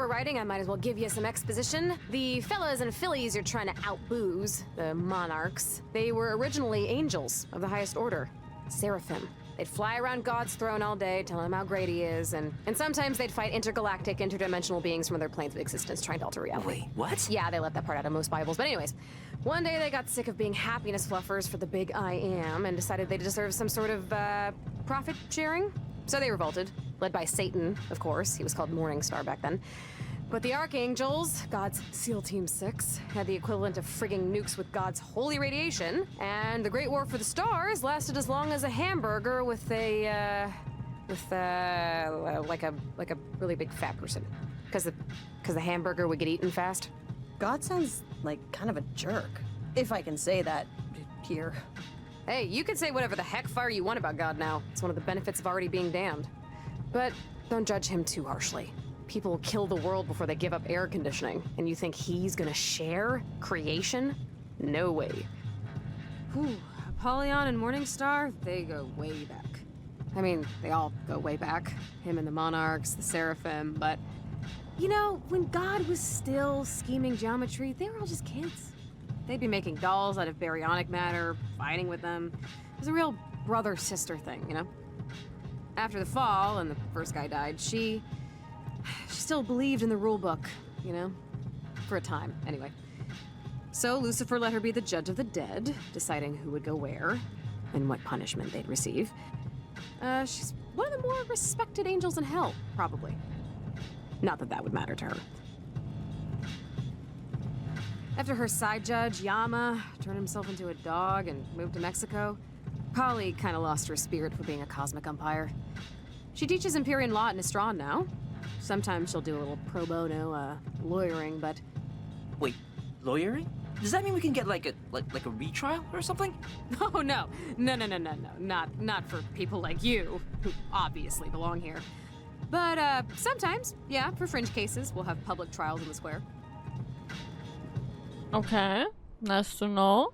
we're writing, I might as well give you some exposition. The fellas and fillies you're trying to outbooze, the monarchs, they were originally angels of the highest order, seraphim. They'd fly around God's throne all day, telling him how great he is, and sometimes they'd fight intergalactic, interdimensional beings from other planes of existence trying to alter reality. Wait, what? Yeah, they left that part out of most Bibles. But anyways, one day they got sick of being happiness fluffers for the big I am and decided they deserved some sort of, profit sharing. So they revolted, led by Satan, of course. He was called Morning Star back then. But the Archangels, God's SEAL Team 6, had the equivalent of frigging nukes with God's holy radiation, and the Great War for the Stars lasted as long as a hamburger with a really big fat person. Because the hamburger would get eaten fast. God sounds like kind of a jerk, if I can say that here. Hey, you can say whatever the heck fire you want about God now. It's one of the benefits of already being damned. But don't judge him too harshly. People kill the world before they give up air conditioning, and you think he's gonna share creation? No way. Whew, Apollyon and Morningstar, they go way back. I mean, they all go way back. Him and the monarchs, the seraphim, but... You know, when God was still scheming geometry, they were all just kids. They'd be making dolls out of baryonic matter, fighting with them. It was a real brother-sister thing, you know? After the fall, and the first guy died, she still believed in the rule book, you know? For a time, anyway. So Lucifer let her be the judge of the dead, deciding who would go where, and what punishment they'd receive. She's one of the more respected angels in hell, probably. Not that that would matter to her. After her side judge, Yama, turned himself into a dog and moved to Mexico, Polly kind of lost her spirit for being a cosmic umpire. She teaches Empyrean law at Nistron now. Sometimes she'll do a little pro bono, lawyering, but... Wait, lawyering? Does that mean we can get like a retrial or something? Oh, no. No. Not for people like you, who obviously belong here. But, sometimes, yeah, for fringe cases, we'll have public trials in the square. Okay, nice to know.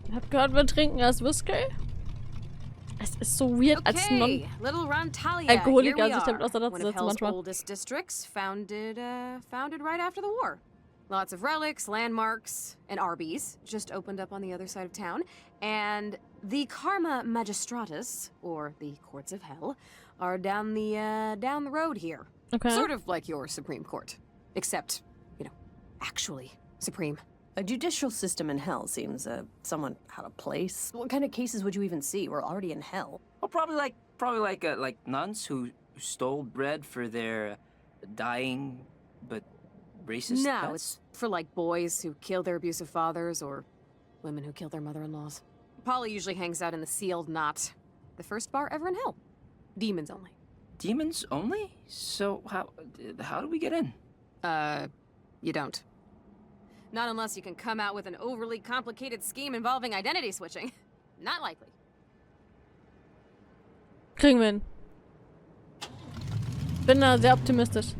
Ich hab gehört, wir trinken erst Whisky. Es ist so weird, als Non-Alkoholiker sich damit auseinanderzusetzen manchmal. Oldest districts, founded right after the war. Lots of relics, landmarks, and Arby's just opened up on the other side of town. And the Karma Magistratus, or the Courts of Hell, are down the road here. Okay. Sort of like your Supreme Court, except, you know, actually supreme. A judicial system in hell seems somewhat out of place. What kind of cases would you even see? We're already in hell. Well, probably like nuns who stole bread for their dying but racist No, pets? it's for like boys who kill their abusive fathers or women who kill their mother-in-laws. Polly usually hangs out in the sealed knot. The first bar ever in hell. Demons only. Demons only? So how do we get in? You don't. Not unless you can come out with an overly complicated scheme involving identity switching. Not likely. Kriegen wir hin. Bin da sehr optimistisch.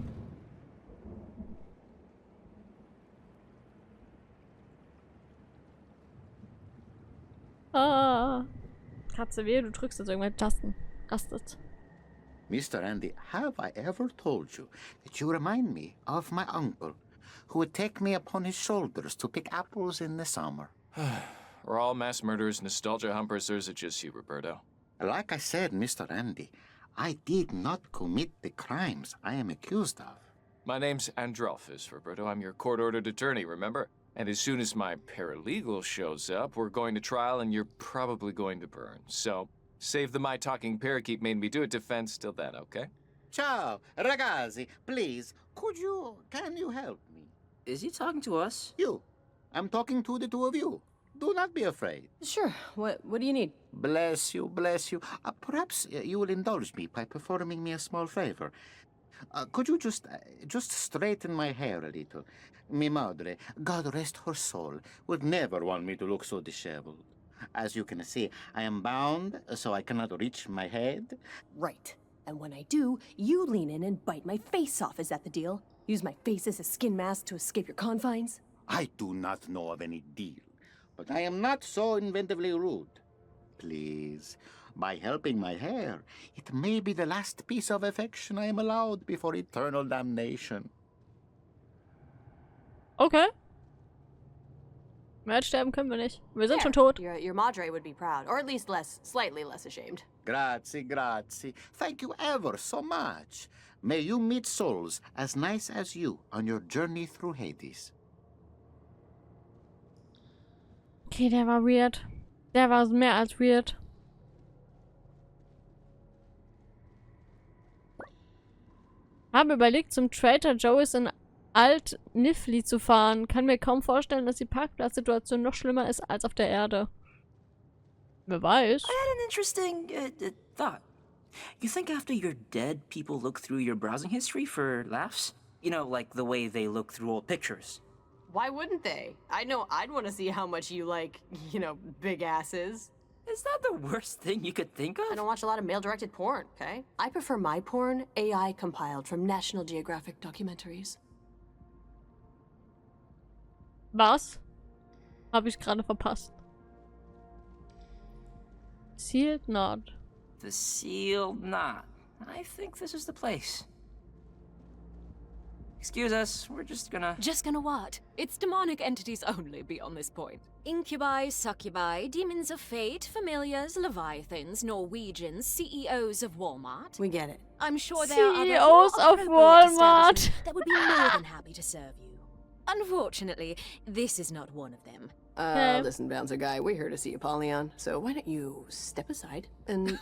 Ah. Katze weh, du drückst jetzt irgendwelche Tasten. Rastet. Mr. Andy, have I ever told you that you remind me of my uncle, who would take me upon his shoulders to pick apples in the summer? Are all mass murderers nostalgia humpers, or is it just you, Roberto? Like I said, Mr. Andy, I did not commit the crimes I am accused of. My name's Androlphus, Roberto. I'm your court-ordered attorney, remember? And as soon as my paralegal shows up, we're going to trial and you're probably going to burn. So, save the my talking parakeet made me do it defense till then, okay? Ciao, ragazzi, please, can you help me? Is he talking to us? You. I'm talking to the two of you. Do not be afraid. Sure. What do you need? Bless you, bless you. Perhaps you will indulge me by performing me a small favor. Could you just straighten my hair a little? Mi madre, God rest her soul, would never want me to look so disheveled. As you can see, I am bound, so I cannot reach my head. Right. And when I do, you lean in and bite my face off. Is that the deal? Use my face as a skin mask to escape your confines? I do not know of any deal, but I am not so inventively rude. Please, by helping my hair. It may be the last piece of affection I am allowed before eternal damnation. Okay. Mehr als sterben können wir nicht. Wir sind There. schon tot. Your madre would be proud, or at least slightly less ashamed. Grazie, grazie. Thank you ever so much. May you meet souls as nice as you on your journey through Hades. Okay, der war weird. Der war mehr als weird. Habe überlegt, zum Trader Joe's in Alt-Nifli zu fahren. Kann mir kaum vorstellen, dass die Parkplatzsituation noch schlimmer ist als auf der Erde. Wer weiß. I had an interesting thought. You think after you're dead, people look through your browsing history for laughs? You know, like the way they look through old pictures. Why wouldn't they? I know I'd want to see how much you like, big asses. Is that the worst thing you could think I of? don't watch a lot of male-directed porn, okay? I prefer my porn AI compiled from National Geographic documentaries. Was? Habe ich gerade verpasst. Sealed Knot. The sealed knot. I think this is the place. Excuse us, we're just gonna... Just gonna what? It's demonic entities only beyond this point. Incubi, succubi, demons of fate, familiars, leviathans, Norwegians, CEOs of Walmart. We get it. I'm sure there are other CEOs more of appropriate Walmart. establishments that would be more than happy to serve you. Unfortunately, this is not one of them. Okay. Listen, Bouncer Guy, we're here to see Apollyon, so why don't you step aside and...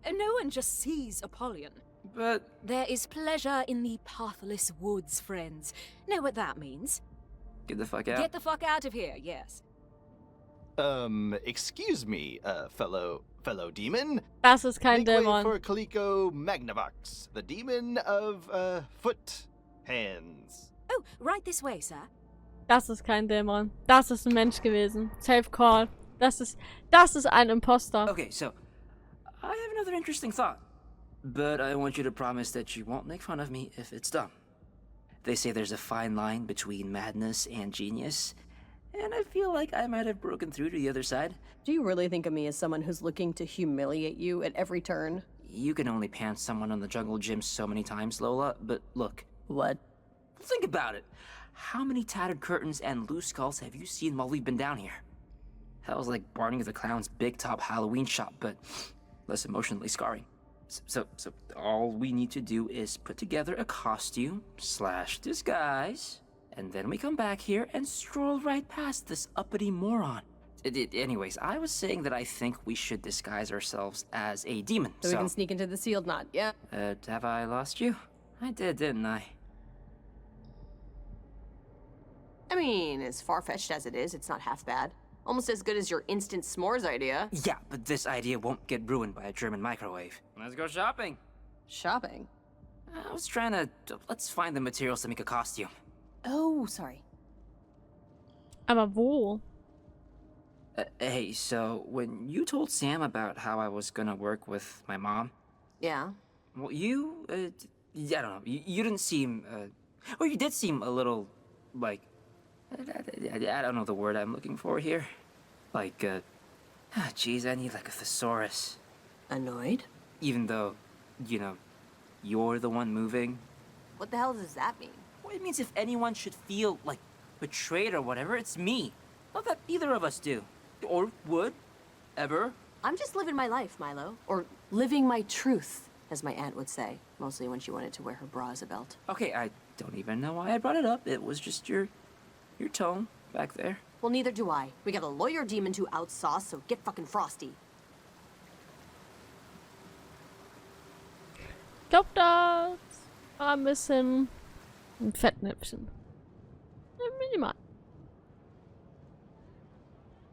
And no one just sees Apollyon. But... There is pleasure in the pathless woods, friends. Know what that means? Get the fuck out. Get the fuck out of here, yes. Excuse me, fellow demon. Das ist kein Make way Dämon. for Kaliko Magnavox, the demon of, foot hands. Oh, right this way, sir. Das ist kein Dämon. Das ist ein Mensch gewesen. Safe Call. Das ist ein Imposter. Okay, so... I have another interesting thought. But I want you to promise that you won't make fun of me if it's dumb. They say there's a fine line between madness and genius. And I feel like I might have broken through to the other side. Do you really think of me as someone who's looking to humiliate you at every turn? You can only pants someone on the jungle gym so many times, Lola, but look. What? Think about it. How many tattered curtains and loose skulls have you seen while we've been down here? Hell's like Barney the Clown's big top Halloween shop, but less emotionally scarring. So all we need to do is put together a costume / disguise, and then we come back here and stroll right past this uppity moron. Anyways, I was saying that I think we should disguise ourselves as a demon, So we can sneak into the sealed knot, yeah? have I lost you? I did, didn't I? I mean, as far-fetched as it is, it's not half bad. Almost as good as your instant s'mores idea. Yeah, but this idea won't get ruined by a German microwave. Let's go shopping. Shopping? I was trying to... Let's find the materials to make a costume. Oh, sorry. Aber wo? Hey, so when you told Sam about how I was gonna work with my mom, Yeah? well, you, I don't know, you didn't seem, or you did seem a little, like, I don't know the word I'm looking for here. Like, geez, I need like a thesaurus. Annoyed? Even though, you're the one moving. What the hell does that mean? Well, it means if anyone should feel, like, betrayed or whatever, it's me. Not that either of us do. Or would. Ever. I'm just living my life, Milo. Or living my truth, as my aunt would say. Mostly when she wanted to wear her bra as a belt. Okay, I don't even know why I brought it up. It was just your tone back there. Well, neither do I. We got a lawyer demon to outsauce, so get fucking frosty. Ich glaube, das war ein bisschen ein Fettnäpfchen. Minimal.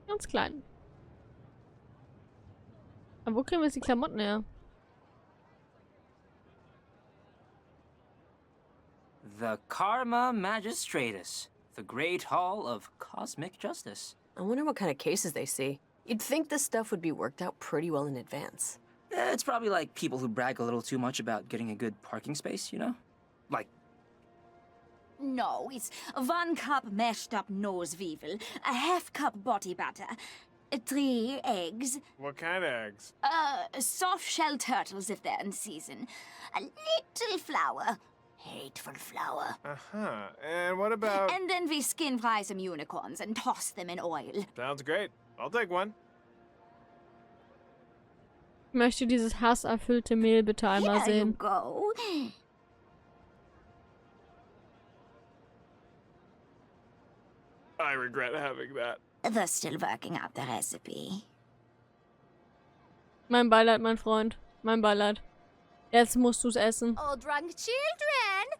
Ganz klein. Aber wo kriegen wir jetzt die Klamotten her? The Karma Magistratus. The Great Hall of Cosmic Justice. I wonder what kind of cases they see. You'd think this stuff would be worked out pretty well in advance. It's probably like people who brag a little too much about getting a good parking space, you know? Like, No, it's 1 cup mashed up nose weevil, a half cup body butter, 3 eggs. What kind of eggs? Soft-shell turtles if they're in season. A little flour. Hateful flour. Uh-huh. And what about... And then we skin fry some unicorns and toss them in oil. Sounds great. I'll take one. Ich möchte dieses hasserfüllte Mehl bitte einmal Here you sehen. go. I regret having that. They're still working out the recipe. Mein Beileid, mein Freund. Mein Beileid. Jetzt musst du's essen. Oh, drunk children,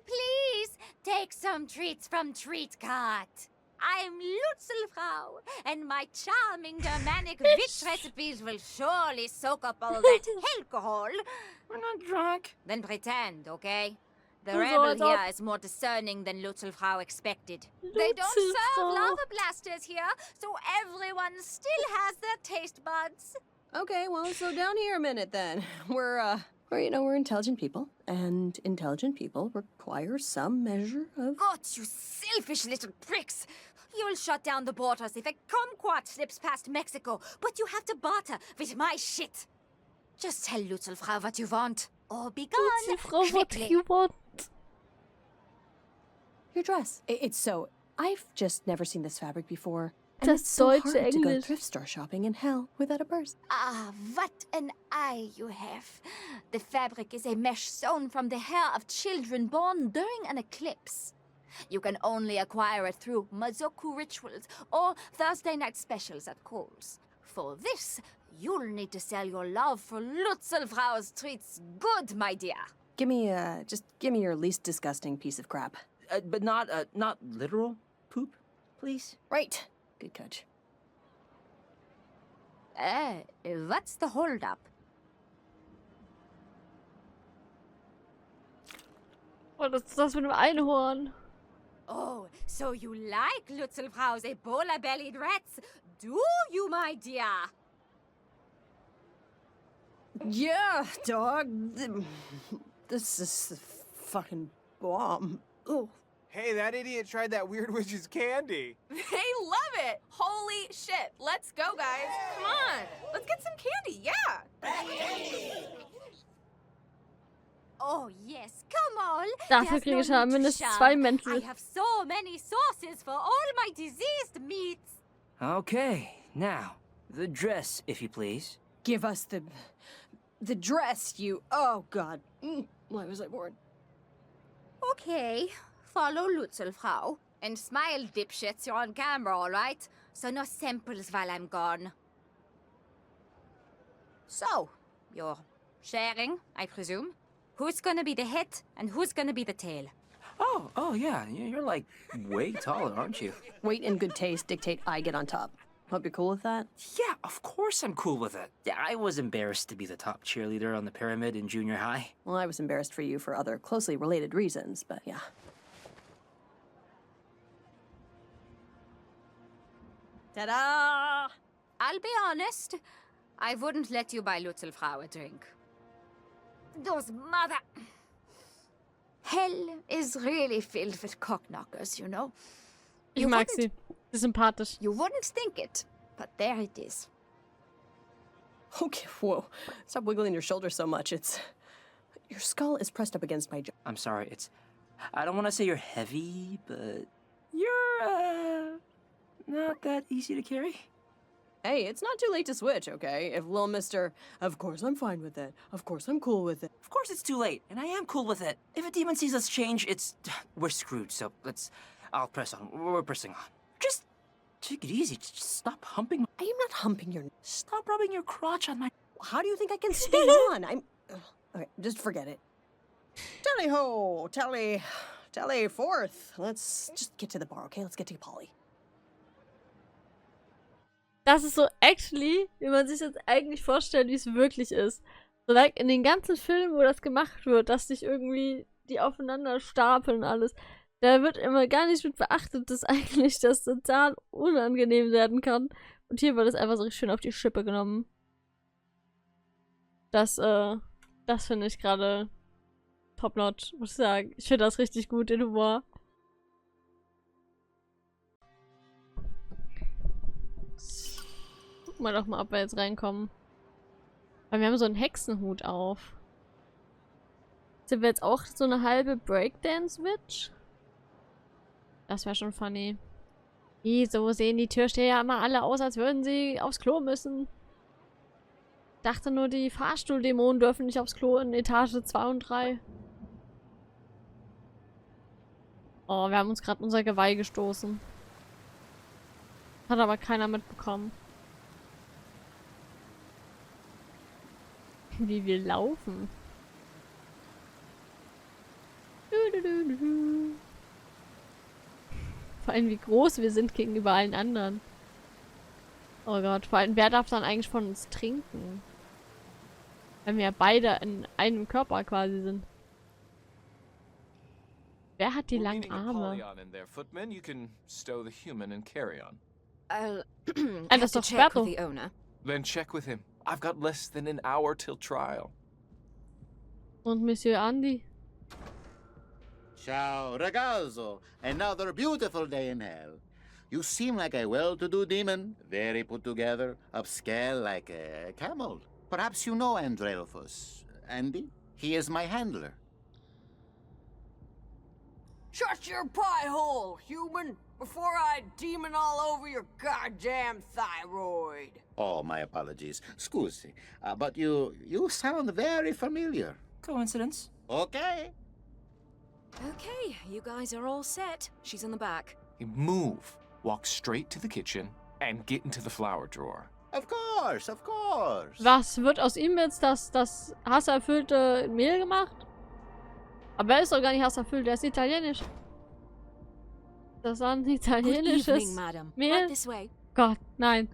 please take some treats from Treat Cart. I'm Lutzelfrau, and my charming Germanic witch recipes will surely soak up all that alcohol. We're not drunk. Then pretend, okay? The So rebel it's all- here is more discerning than Lutzelfrau expected. They don't serve Lutzelfrau. lava blasters here, so everyone still has their taste buds. Okay, well, slow down here a minute then. We're intelligent people, and intelligent people require some measure of... God, you selfish little pricks! You'll shut down the borders if a kumquat slips past Mexico, but you have to barter with my shit. Just tell Lutzelfrau what you want, or be gone Frau, what quickly. you want? Your dress. It's so... I've just never seen this fabric before. And Das it's so deutsche hard to go Englisch. thrift store shopping in hell without a purse. Ah, what an eye you have. The fabric is a mesh sewn from the hair of children born during an eclipse. You can only acquire it through Mazoku rituals or Thursday night specials at Kohl's. For this, you'll need to sell your love for Lutzelfrau's treats good, my dear. Give me your least disgusting piece of crap. But not literal poop, please. Right. Good catch. What's the holdup? Was ist das mit dem Einhorn? Oh, so you like Lutzelfrau's Ebola-bellied rats, do you, my dear? Yeah, dog. This is the fucking bomb. Oh. Hey, that idiot tried that weird witch's candy. They love it! Holy shit! Let's go, guys! Come on! Let's get some candy, yeah! Oh, yes, come on. Dafür There's kriege ich no ja need to mindestens shout. 2 Mäntel. I have so many sauces for all my diseased meats. Okay, now, the dress, if you please. Give us the dress, you... Oh, God. Why was I born? Okay, follow Lutzelfrau. And smile, dipshits, you're on camera, all right? So no samples while I'm gone. So, you're sharing, I presume? Who's gonna be the head and who's gonna be the tail? Oh, yeah, you're like way taller, aren't you? Weight and good taste dictate I get on top. Hope you're cool with that. Yeah, of course I'm cool with it. Yeah, I was embarrassed to be the top cheerleader on the pyramid in junior high. Well, I was embarrassed for you for other closely related reasons, but yeah. Ta-da! I'll be honest, I wouldn't let you buy Lutzelfrau a drink. Those mother... Hell is really filled with cockknockers, you know? Ich mag sie. Sie ist sympathisch. You wouldn't think it, but there it is. Okay, whoa. Stop wiggling your shoulder so much. Your skull is pressed up against my jaw. I'm sorry, I don't want to say you're heavy, but you're, not that easy to carry. Hey, it's not too late to switch, okay? If Lil Mister, of course I'm fine with it. Of course I'm cool with it. Of course it's too late, and I am cool with it. If a demon sees us change, we're screwed, so I'll press on. We're pressing on. Just take it easy. Just stop humping. I am not humping your... Stop rubbing your crotch on my... How do you think I can stay on? Okay, just forget it. Tally-ho! Tally forth. Let's just get to the bar, okay? Let's get to Polly. Das ist so actually, wie man sich das eigentlich vorstellt, wie es wirklich ist. So like in den ganzen Filmen, wo das gemacht wird, dass sich irgendwie die aufeinander stapeln alles, da wird immer gar nicht mit beachtet, dass eigentlich das total unangenehm werden kann. Und hier wird es einfach so richtig schön auf die Schippe genommen. Das finde ich gerade top-notch, muss ich sagen. Ich finde das richtig gut, den Humor. Gucken wir doch mal, ob wir jetzt reinkommen. Weil wir haben so einen Hexenhut auf. Sind wir jetzt auch so eine halbe Breakdance-Witch? Das wäre schon funny. Wieso sehen die Türsteher ja immer alle aus, als würden sie aufs Klo müssen? Ich dachte nur, die Fahrstuhldämonen dürfen nicht aufs Klo in Etage 2 und 3. Oh, wir haben uns gerade unser Geweih gestoßen. Hat aber keiner mitbekommen. Wie wir laufen. Vor allem, wie groß wir sind gegenüber allen anderen. Oh Gott, vor allem, wer darf dann eigentlich von uns trinken? Wenn wir beide in einem Körper quasi sind. Wer hat die langen Arme? Das ist doch Roberto. Then check with him. I've got less than an hour till trial. Und Monsieur Andy? Ciao, ragazzo. Another beautiful day in hell. You seem like a well-to-do demon, very put together, upscale like a camel. Perhaps you know Andrelphus. Andy? He is my handler. Shut your pie hole, human, before I demon all over your goddamn thyroid. Oh, my apologies. Scusi. But you sound very familiar. Coincidence. Okay. Okay, you guys are all set. She's in the back. Move. Walk straight to the kitchen and get into the flour drawer. Of course, of course. Was wird aus ihm jetzt das hasserfüllte Mehl gemacht? Aber er ist doch gar nicht hasserfüllt, er ist italienisch. Das war ein italienisches Good evening, madam. Mehl. Right this way. Gott, nein.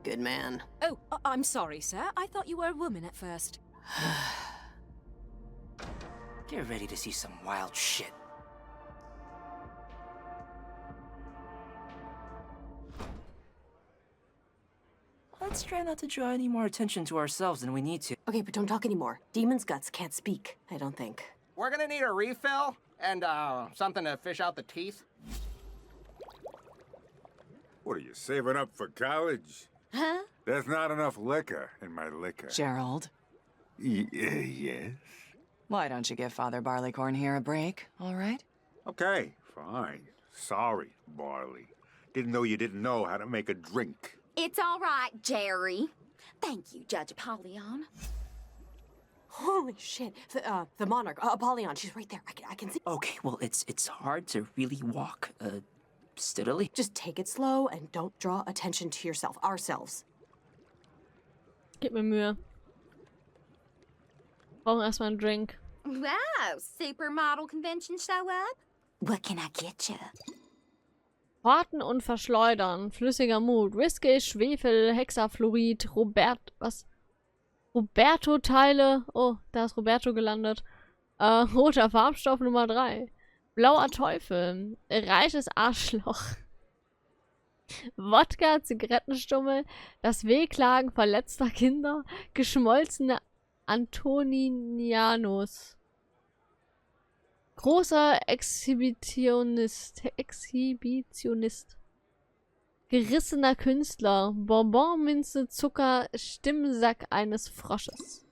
Good man. Oh, I'm sorry, sir. I thought you were a woman at first. Get ready to see some wild shit. Let's try not to draw any more attention to ourselves than we need to. Okay, but don't talk anymore. Demon's guts can't speak, I don't think. We're gonna need a refill and something to fish out the teeth. What are you saving up for college? Huh? There's not enough liquor in my liquor. Gerald, Yes? why don't you give Father Barleycorn here a break, all right? Okay, fine. Sorry, Barley. Didn't know you didn't know how to make a drink. It's all right, Jerry. Thank you, Judge Apollyon. Holy shit. The monarch, Apollyon, she's right there. I can see. Okay, well, it's hard to really walk, steadily. Just take it slow and don't draw attention to yourself. Ourselves. Gib mir Mühe. Brauchen erstmal einen Drink. Wow, supermodel convention show up? What can I get you? Horten und verschleudern. Flüssiger Mut. Whisky, Schwefel, Hexafluorid, Roberto-Teile. Oh, da ist Roberto gelandet. Roter Farbstoff Nummer 3. Blauer Teufel. Reiches Arschloch. Wodka, Zigarettenstummel. Das Wehklagen verletzter Kinder. Geschmolzene Antoninianus. Großer Exhibitionist. Gerissener Künstler. Bonbonminze, Zucker, Stimmsack eines Frosches.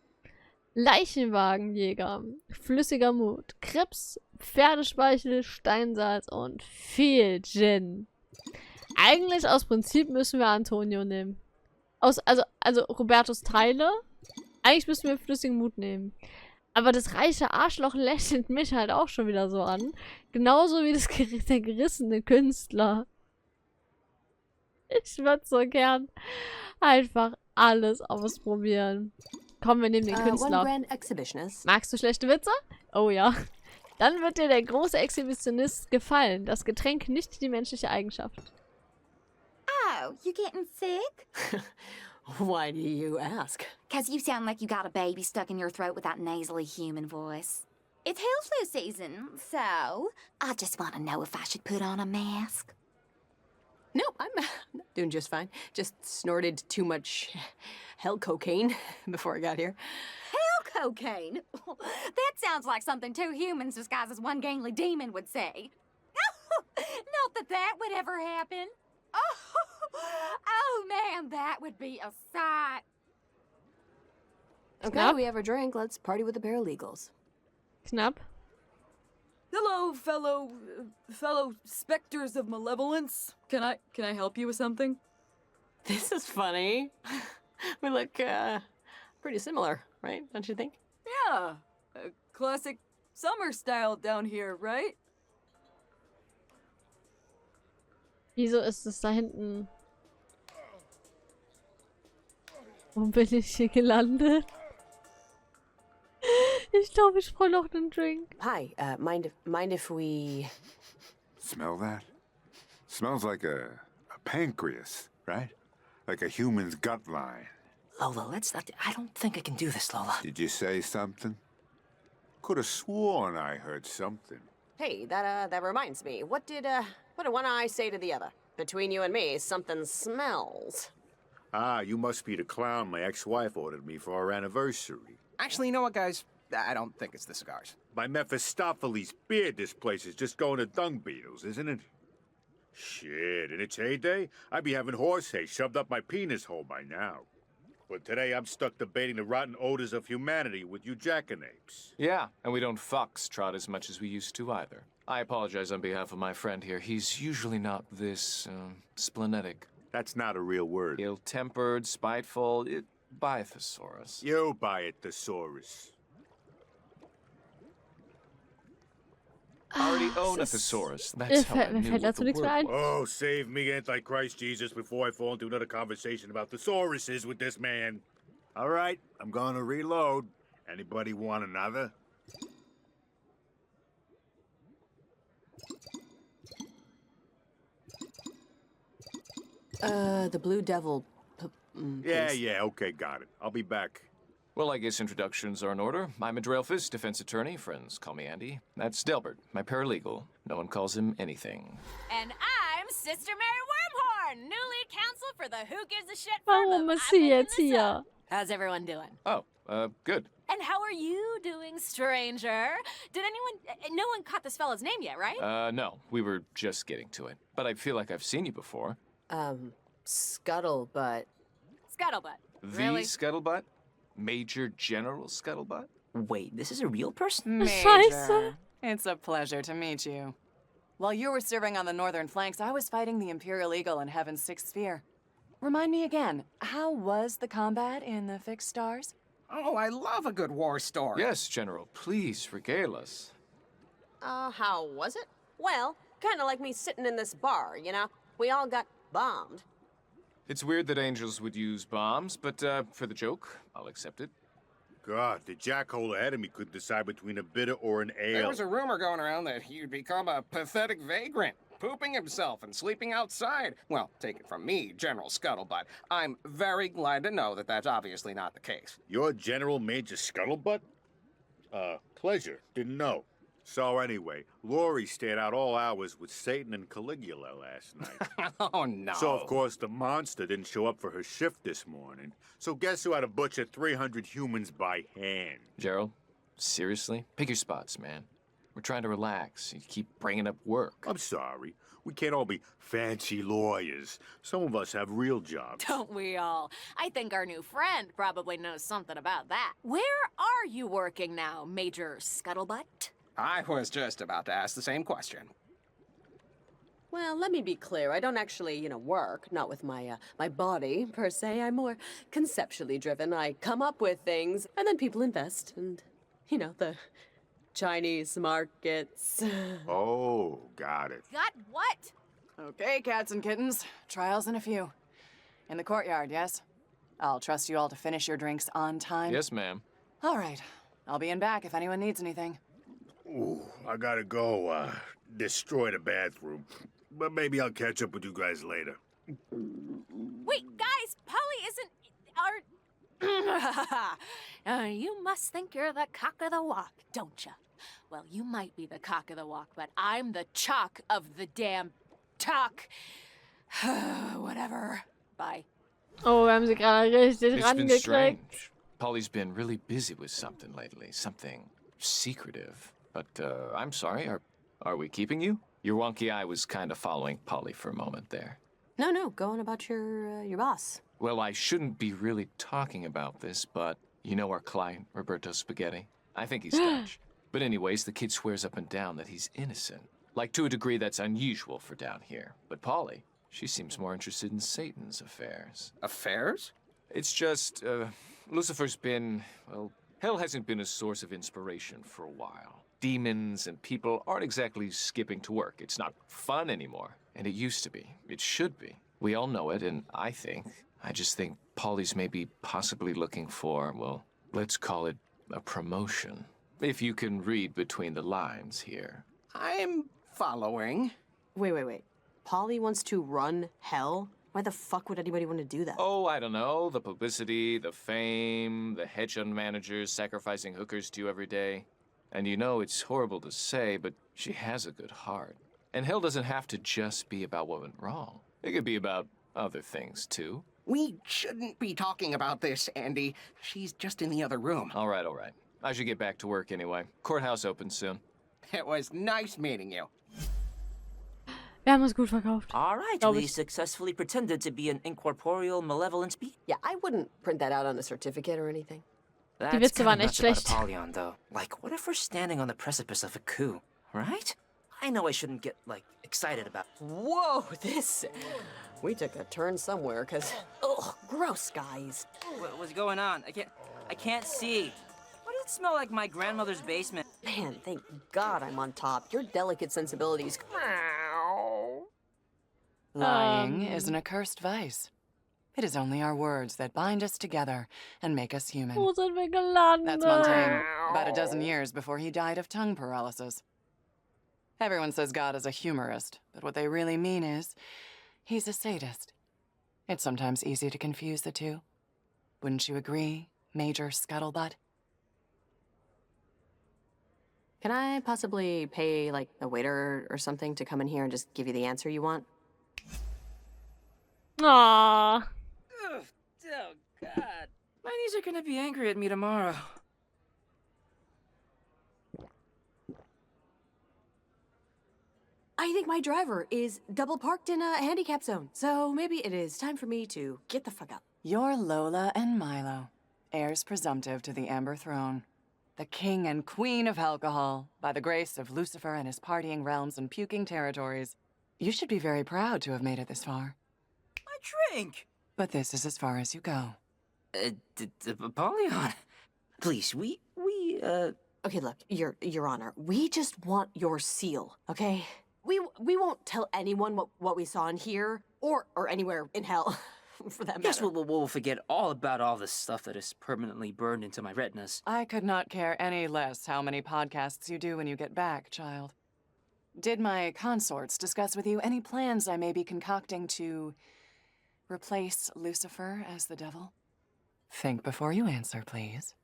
Leichenwagenjäger. Flüssiger Mut. Krebs, Pferdespeichel, Steinsalz und viel Gin. Eigentlich aus Prinzip müssen wir Antonio nehmen. Also Robertos Teile. Eigentlich müssen wir flüssigen Mut nehmen. Aber das reiche Arschloch lächelt mich halt auch schon wieder so an. Genauso wie der gerissene Künstler. Ich würde so gern einfach alles ausprobieren. Komm, wir nehmen den Künstler. Magst du schlechte Witze? Oh ja. Dann wird dir der große Exhibitionist gefallen. Das Getränk nicht die menschliche Eigenschaft. Oh, you getting sick? Why do you ask? 'Cause you sound like you got a baby stuck in your throat with that nasally human voice. It's hell flu season, so I just want to know if I should put on a mask. No, I'm doing just fine. Just snorted too much hell cocaine before I got here. Hell cocaine? That sounds like something two humans disguised as one gangly demon would say. Not that would ever happen. Oh, Oh man, that would be a sight. Okay, Knapp? we have our drink. Let's party with the paralegals. Knapp. Hello, fellow specters of malevolence. Can I help you with something? This is funny. We look, pretty similar, right? Don't you think? Yeah, classic summer style down here, right? Wieso ist es da hinten? Wo bin ich hier gelandet? Ich glaube, ich brauche noch einen Drink. Hi, mind if we... Smell that? Smells like a pancreas, right? Like a human's gut line. Lola, let's not. I don't think I can do this, Lola. Did you say something? Could have sworn I heard something. Hey, that reminds me. What did one eye say to the other? Between you and me, something smells. Ah, you must be the clown my ex-wife ordered me for our anniversary. Actually, you know what, guys? I don't think it's the cigars. By Mephistopheles' beard, this place is just going to dung beetles, isn't it? Shit, in its heyday, I'd be having horse hay shoved up my penis hole by now. But today I'm stuck debating the rotten odors of humanity with you jackanapes. Yeah, and we don't foxtrot as much as we used to either. I apologize on behalf of my friend here. He's usually not this, splenetic. That's not a real word. Ill-tempered, spiteful, by thesaurus. You buy it, thesaurus. I already own a thesaurus. That's how I knew Fällt what dazu the nichts mehr word ein. Oh, save me, Antichrist Jesus, before I fall into another conversation about thesauruses with this man. All right, I'm gonna reload. Anybody want another? The Blue Devil... Yeah, okay, got it. I'll be back. Well, I guess introductions are in order. I'm a Drelphus, defense attorney. Friends call me Andy. That's Delbert, my paralegal. No one calls him anything. And I'm Sister Mary Wormhorn, new lead counsel for the Who Gives a Shit Warum firm of ist sie I'm jetzt Making This hier? Up. How's everyone doing? Oh, good. And how are you doing, stranger? Did no one caught this fella's name yet, right? No, we were just getting to it. But I feel like I've seen you before. Scuttlebutt. Scuttlebutt. The Really? Scuttlebutt? Major General Scuttlebutt? Wait, this is a real person? Major, it's a pleasure to meet you. While you were serving on the northern flanks, I was fighting the Imperial Eagle in Heaven's Sixth Sphere. Remind me again, how was the combat in the Fixed Stars? Oh, I love a good war story. Yes, General. Please regale us. How was it? Well, kind of like me sitting in this bar, you know? We all got bombed. It's weird that angels would use bombs, but for the joke, I'll accept it. God, the jackhole ahead of me couldn't decide between a bitter or an ale. There was a rumor going around that he'd become a pathetic vagrant, pooping himself and sleeping outside. Well, take it from me, General Scuttlebutt. I'm very glad to know that that's obviously not the case. You're General Major Scuttlebutt? Pleasure. Didn't know. So anyway, Laurie stayed out all hours with Satan and Caligula last night. Oh, no. So, of course, the monster didn't show up for her shift this morning. So guess who had to butcher 300 humans by hand? Gerald, seriously? Pick your spots, man. We're trying to relax. You keep bringing up work. I'm sorry. We can't all be fancy lawyers. Some of us have real jobs. Don't we all? I think our new friend probably knows something about that. Where are you working now, Major Scuttlebutt? I was just about to ask the same question. Well, let me be clear. I don't actually, work. Not with my body, per se. I'm more conceptually driven. I come up with things, and then people invest. And, the Chinese markets. Oh, got it. Got what? Okay, cats and kittens. Trials in a few. In the courtyard, yes? I'll trust you all to finish your drinks on time. Yes, ma'am. All right. I'll be in back if anyone needs anything. Ooh, I gotta go, destroy the bathroom. But maybe I'll catch up with you guys later. Wait, guys, Polly isn't you must think you're the cock of the walk, don't you? Well, you might be the cock of the walk, but I'm the chalk of the damn talk. Whatever. Bye. Oh, wir haben sie gerade richtig It's been rangekriegt. strange. Polly's been really busy with something lately. Something secretive. But, I'm sorry, are we keeping you? Your wonky eye was kind of following Polly for a moment there. No, go on about your boss. Well, I shouldn't be really talking about this, but you know our client, Roberto Spaghetti? I think he's Dutch. But anyways, the kid swears up and down that he's innocent. Like, to a degree that's unusual for down here. But Polly, she seems more interested in Satan's affairs. Affairs? It's just, Lucifer's been, well, hell hasn't been a source of inspiration for a while. Demons and people aren't exactly skipping to work. It's not fun anymore. And it used to be. It should be. We all know it, and I just think Polly's maybe possibly looking for, well, let's call it a promotion. If you can read between the lines here. I'm following. Wait. Polly wants to run hell? Why the fuck would anybody want to do that? Oh, I don't know. The publicity, the fame, the hedge fund managers sacrificing hookers to you every day. And you know, it's horrible to say, but she has a good heart. And hell doesn't have to just be about what went wrong. It could be about other things, too. We shouldn't be talking about this, Andy. She's just in the other room. All right. I should get back to work anyway. Courthouse opens soon. It was nice meeting you. Wir haben uns gut verkauft. All right, Glaub we ich. successfully pretended to be an incorporeal malevolent being. Yeah, I wouldn't print that out on a certificate or anything. That's Witze kinda waren echt nuts about schlecht. Apollyon, though. Like, what if we're standing on the precipice of a coup, right? I know I shouldn't get, like, excited about... Whoa, this... We took a turn somewhere, because... Ugh, gross, guys. What's going on? I can't see. Why does it smell like my grandmother's basement? Man, thank God I'm on top. Your delicate sensibilities... Lying is an accursed vice. It is only our words that bind us together and make us human. Wo sind wir gelandet? That's Montaigne, about a dozen years before he died of tongue paralysis. Everyone says God is a humorist, but what they really mean is he's a sadist. It's sometimes easy to confuse the two. Wouldn't you agree, Major Scuttlebutt? Can I possibly pay, like, a waiter or something to come in here and just give you the answer you want? Aww. Oh, God. My knees are gonna be angry at me tomorrow. I think my driver is double parked in a handicap zone, so maybe it is time for me to get the fuck up. You're Lola and Milo, heirs presumptive to the Amber Throne. The king and queen of alcohol, by the grace of Lucifer and his partying realms and puking territories. You should be very proud to have made it this far. My drink! But this is as far as you go. Apollyon. Please, we. Okay, look, Your Honor, we just want your seal, okay? We won't tell anyone what we saw in here, or anywhere in hell, for that matter. Guess we'll forget all about all the stuff that is permanently burned into my retinas. I could not care any less how many podcasts you do when you get back, child. Did my consorts discuss with you any plans I may be concocting to replace Lucifer as the devil? Think before you answer, please.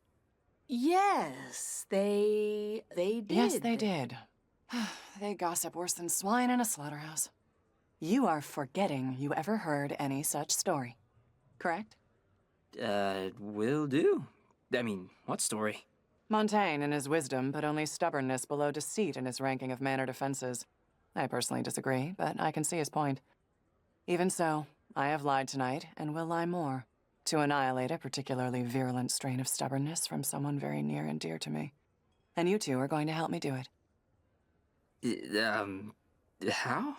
Yes, they did. Yes, they did. They gossip worse than swine in a slaughterhouse. You are forgetting you ever heard any such story, correct? Will do. I mean, what story? Montaigne, in his wisdom, put only stubbornness below deceit in his ranking of mannered offenses. I personally disagree, but I can see his point. Even so, I have lied tonight, and will lie more, to annihilate a particularly virulent strain of stubbornness from someone very near and dear to me. And you two are going to help me do it. How?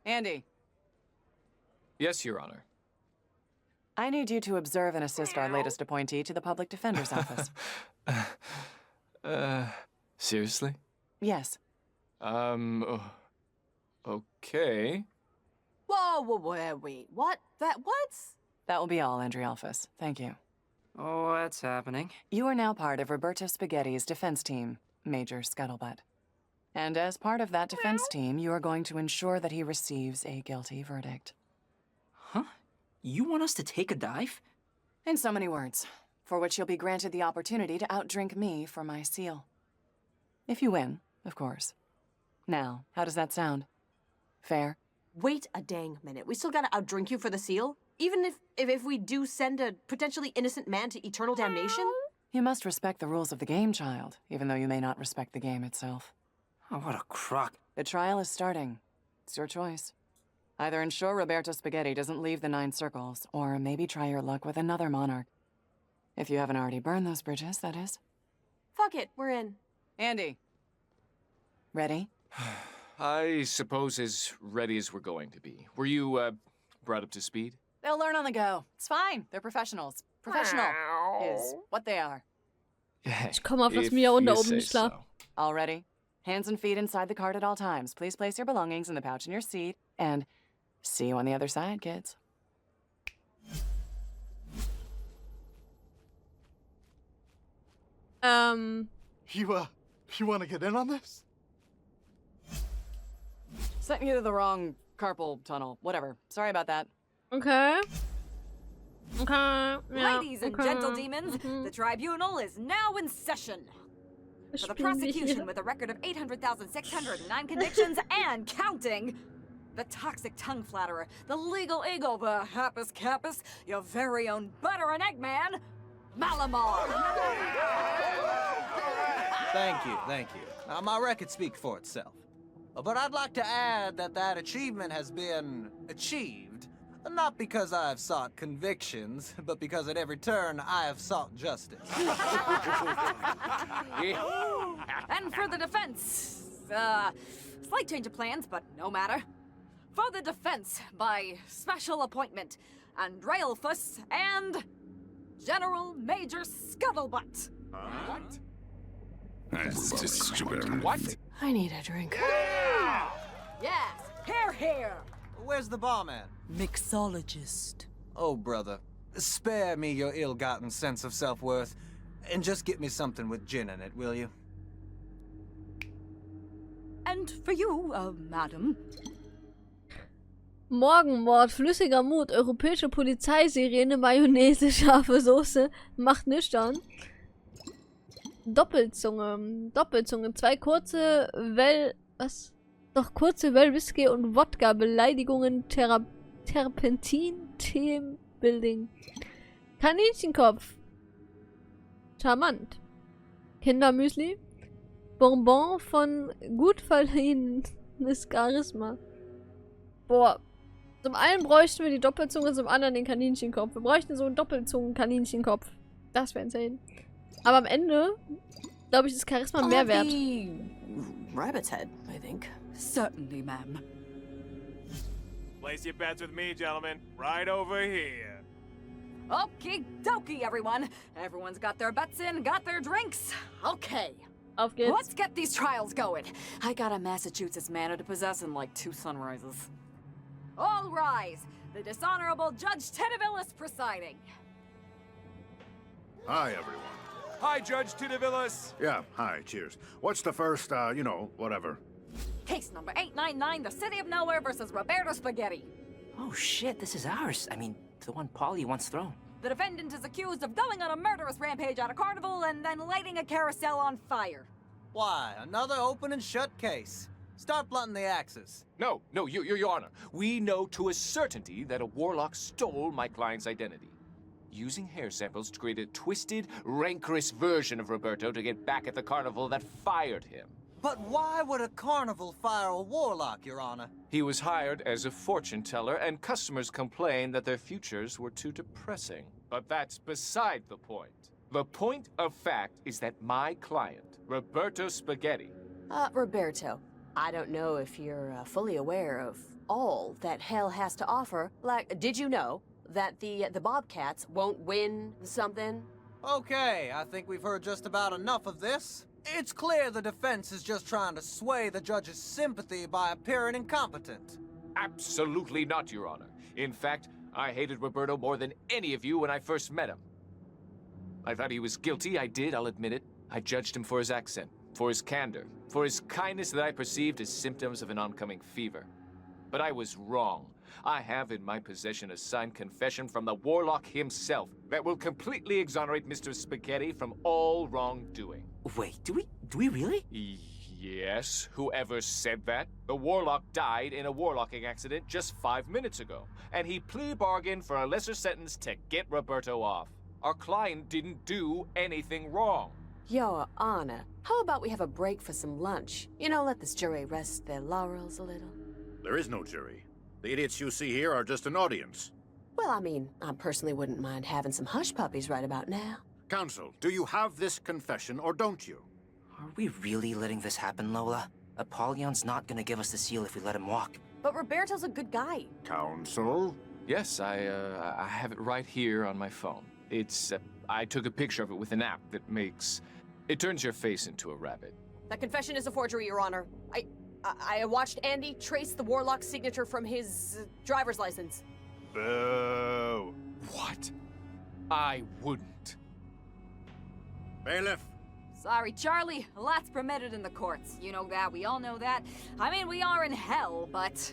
Andy. Yes, Your Honor. I need you to observe and assist our latest appointee to the Public Defender's Office. Seriously? Yes. Okay. Whoa, wait, what? That will be all, Andrialphus. Thank you. Oh, that's happening. You are now part of Roberto Spaghetti's defense team, Major Scuttlebutt. And as part of that defense team, you are going to ensure that he receives a guilty verdict. Huh? You want us to take a dive? In so many words, for which you'll be granted the opportunity to outdrink me for my seal. If you win, of course. Now, how does that sound? Fair? Wait a dang minute. We still gotta outdrink you for the seal? Even if we do send a potentially innocent man to eternal damnation? You must respect the rules of the game, child, even though you may not respect the game itself. Oh, what a crock. The trial is starting. It's your choice. Either ensure Roberto Spaghetti doesn't leave the 9 circles, or maybe try your luck with another monarch. If you haven't already burned those bridges, that is. Fuck it, we're in. Andy. Ready? I suppose as ready as we're going to be. Were you, brought up to speed? They'll learn on the go. It's fine. They're professionals. Professional is what they are. Ich komme auf das Mia und da oben nicht klar. All ready? Hands and feet inside the cart at all times. Please place your belongings in the pouch in your seat. And see you on the other side, kids. You want to get in on this? Sent you to the wrong carpal tunnel. Whatever. Sorry about that. Okay. Okay. Yeah, Ladies and okay. gentle demons, the tribunal is now in session. For the prosecution with a record of 800,609 convictions and counting, the toxic tongue flatterer, the legal eagle, the happus capus, your very own butter and egg man, Malamar. Thank you. Now, my record speaks for itself. But I'd like to add that achievement has been achieved, not because I have sought convictions, but because at every turn I have sought justice. And for the defense, slight change of plans, but no matter. For the defense, by special appointment, Andrealfus and General Major Scuttlebutt. What? That's just stupid. What? I need a drink. Yes, here. Where's the barman? Mixologist. Oh, brother, spare me your ill-gotten sense of self-worth, and just get me something with gin in it, will you? And for you, madam. Morgenmord, flüssiger Mut, europäische Polizeisirene, Mayonnaise, scharfe Soße, macht nüchtern. Doppelzunge, 2 kurze kurze Whisky und Wodka, Beleidigungen, Terpentin, Teambuilding. Kaninchenkopf. Charmant. Kindermüsli. Bonbon von gut verliehenes Charisma. Boah. Zum einen bräuchten wir die Doppelzunge, zum anderen den Kaninchenkopf. Wir bräuchten so einen Doppelzungen-Kaninchenkopf. Das wäre insane. Aber am Ende, glaube ich, ist Charisma mehr wert. Rabbit's head, I think. Certainly, ma'am. Place your bets with me, gentlemen. Right over here. Okie dokie, everyone. Everyone's got their bets in, got their drinks. Okay. Auf geht's. Let's get these trials going. I got a Massachusetts manor to possess in like 2 sunrises. All rise. The dishonorable Judge Tedivillis presiding. Hi, everyone. Hi, Judge Tidavillas. Yeah, hi, cheers. What's the first, whatever? Case number 899, the City of Nowhere versus Roberto Spaghetti. Oh shit, this is ours. I mean, the one Paulie once thrown. The defendant is accused of going on a murderous rampage at a carnival and then lighting a carousel on fire. Why, another open and shut case. Start blunting the axes. No, Your Honor. We know to a certainty that a warlock stole my client's identity, using hair samples to create a twisted, rancorous version of Roberto to get back at the carnival that fired him. But why would a carnival fire a warlock, Your Honor? He was hired as a fortune teller, and customers complained that their futures were too depressing. But that's beside the point. The point of fact is that my client, Roberto Spaghetti... Roberto, I don't know if you're fully aware of all that hell has to offer. Like, did you know that the Bobcats won't win something? Okay, I think we've heard just about enough of this. It's clear the defense is just trying to sway the judge's sympathy by appearing incompetent. Absolutely not, Your Honor. In fact, I hated Roberto more than any of you when I first met him. I thought he was guilty, I'll admit it. I judged him for his accent, for his candor, for his kindness that I perceived as symptoms of an oncoming fever. But I was wrong. I have in my possession a signed confession from the warlock himself that will completely exonerate Mr. Spaghetti from all wrongdoing. Wait, do we really? Yes, whoever said that? The warlock died in a warlocking accident just 5 minutes ago, and he plea bargained for a lesser sentence to get Roberto off. Our client didn't do anything wrong. Your Honor, how about we have a break for some lunch? You know, let this jury rest their laurels a little. There is no jury. The idiots you see here are just an audience. Well, I mean, I personally wouldn't mind having some hush puppies right about now. Counsel, do you have this confession or don't you? Are we really letting this happen, Lola? Apollyon's not gonna give us the seal if we let him walk. But Roberto's a good guy. Counsel? Yes, I have it right here on my phone. It's, I took a picture of it with an app that makes... It turns your face into a rabbit. That confession is a forgery, Your Honor. I watched Andy trace the Warlock's signature from his driver's license. Boo. What? I wouldn't. Bailiff! Sorry, Charlie. A lot's permitted in the courts. You know that. We all know that. I mean, we are in hell, but...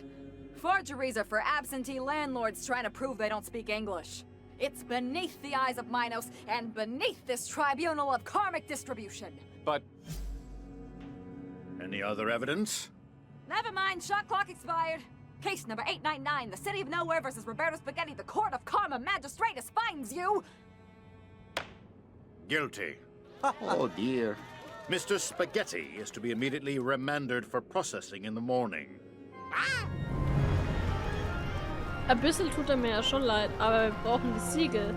Forgeries are for absentee landlords trying to prove they don't speak English. It's beneath the eyes of Minos and beneath this tribunal of karmic distribution. But... Any other evidence? Never mind, shot clock expired. Case number 899, the City of Nowhere versus Roberto Spaghetti, the Court of Karma Magistratus finds you... Guilty. Oh dear. Mr. Spaghetti is to be immediately remanded for processing in the morning. Ein bisschen tut mir ja schon leid, aber wir brauchen die Siegel.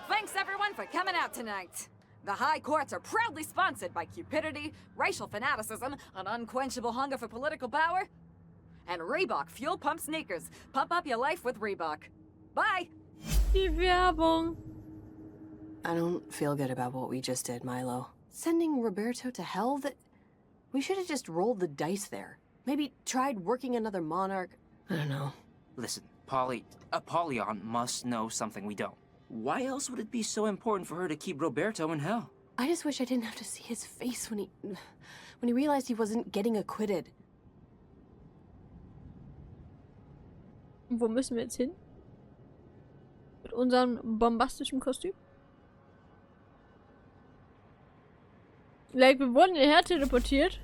Thanks everyone for coming out tonight. The high courts are proudly sponsored by cupidity, racial fanaticism, an unquenchable hunger for political power, and Reebok Fuel Pump Sneakers. Pump up your life with Reebok. Bye! Die Werbung. I don't feel good about what we just did, Milo. Sending Roberto to hell? We should have just rolled the dice there. Maybe tried working another monarch. I don't know. Listen, Apollyon must know something we don't. Why else would it be so important for her to keep Roberto in hell? I just wish I didn't have to see his face when he realized he wasn't getting acquitted. Wo müssen wir jetzt hin? Mit unserem bombastischen Kostüm? Like, wir wurden hierher teleportiert.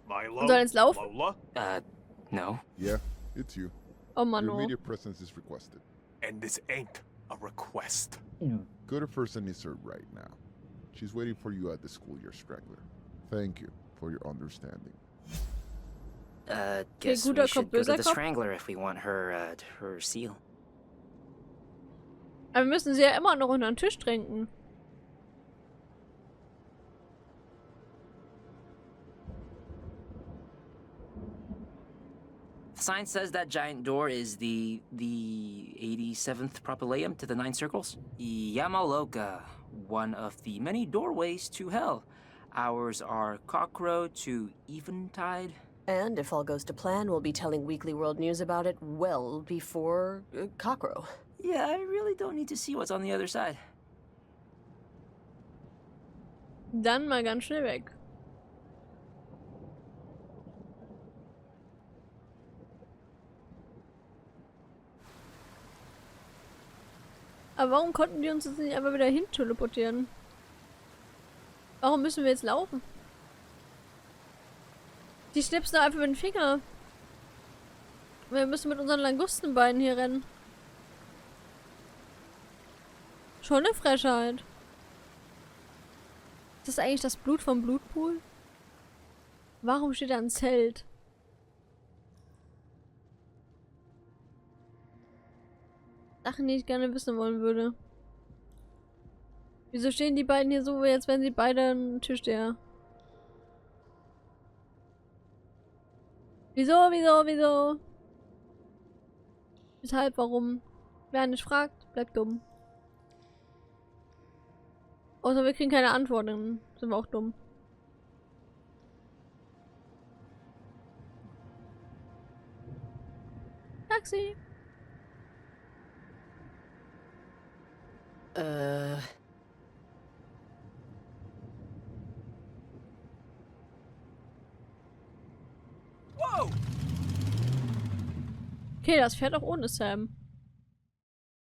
Milo? Und sollen jetzt laufen? Lola? No. Yeah, it's you. Oh man, Your no. immediate presence is requested. And this ain't a request. Go to First and Nisser right now. She's waiting for you at the schoolyard straggler. Thank you for your understanding. Guess we should go to the Strangler if we want her, her seal. Aber wir müssen sie ja immer noch unter den Tisch drängen. The sign says that giant door is the 87th propylaeum to the 9 circles. Yamaloka, one of the many doorways to hell. Ours are Cockrow to Eventide. And if all goes to plan, we'll be telling Weekly World News about it well before Cockrow. Yeah, I really don't need to see what's on the other side. Dann mal ganz schnell weg. Aber warum konnten die uns jetzt nicht einfach wieder hin teleportieren? Warum müssen wir jetzt laufen? Die schnipsen einfach mit den Finger. Wir müssen mit unseren Langustenbeinen hier rennen. Schon eine Frechheit. Ist das eigentlich das Blut vom Blutpool? Warum steht da ein Zelt? Sachen, die ich gerne wissen wollen würde. Wieso stehen die beiden hier so, jetzt wenn sie beide einen Tisch der? Wieso? Weshalb, warum? Wer nicht fragt, bleibt dumm. Außer wir kriegen keine Antwort, dann sind wir auch dumm. Taxi! Whoa! Okay, das fährt auch ohne Sam.